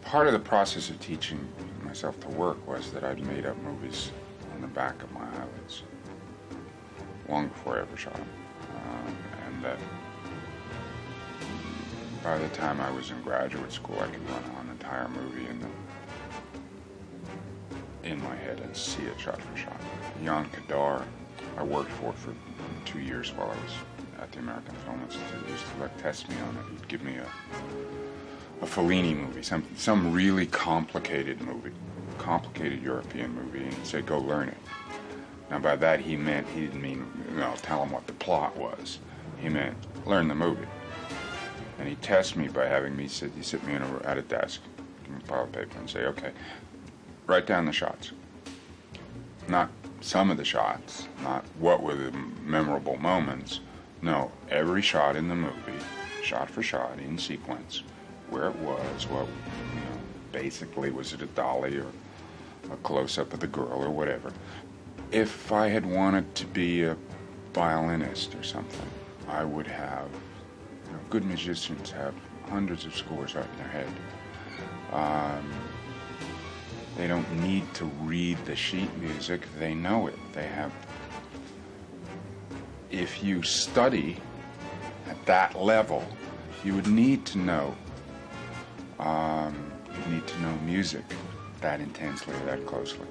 part of the process of teaching myself to work was that I'd made up movies on the back of my eyelids long before I ever shot them. And that by the time I was in graduate school, I could run an entire movie in my head and see it shot for shot. Jan Kadar, I worked for 2 years while I was at the American Film Institute. He used to test me on it. He'd give me a Fellini movie, some really complicated movie, complicated European movie, and he'd say, go learn it. Now by that he didn't mean, tell him what the plot was. He meant, learn the movie. And he'd test me by having me sit me at a desk, give me a pile of paper and say, okay, write down the shots. Not some of the shots, not what were the memorable moments. No, every shot in the movie, shot for shot, in sequence, where it was, basically, was it a dolly or a close-up of the girl or whatever. If I had wanted to be a violinist or something, I would have, good musicians have hundreds of scores right in their head. They don't need to read the sheet music, they know it. They have, if you study at that level, you would need to know, music that intensely, that closely.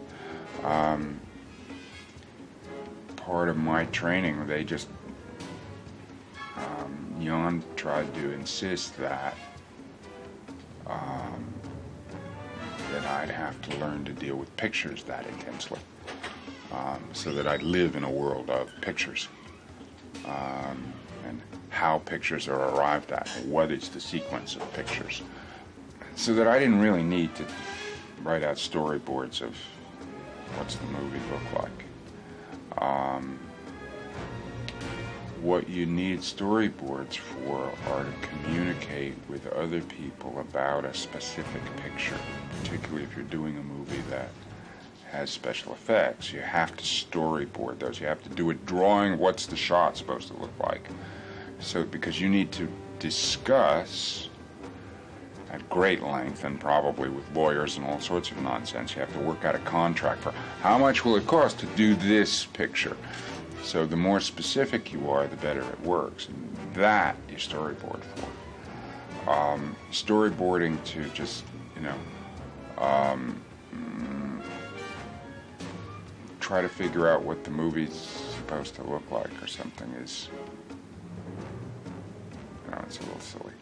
Part of my training, they just, Jan tried to insist that I'd have to learn to deal with pictures that intensely, so that I'd live in a world of pictures, and how pictures are arrived at, what is the sequence of pictures, so that I didn't really need to write out storyboards of what's the movie look like. What you need storyboards for are to communicate with other people about a specific picture, particularly if you're doing a movie that has special effects. You have to storyboard those. You have to do a drawing. What's the shot supposed to look like? So, because you need to discuss at great length, and probably with lawyers and all sorts of nonsense, you have to work out a contract for how much will it cost to do this picture. So the more specific you are, the better it works. And that you storyboard for. Storyboarding to just, try to figure out what the movie's supposed to look like or something is, it's a little silly.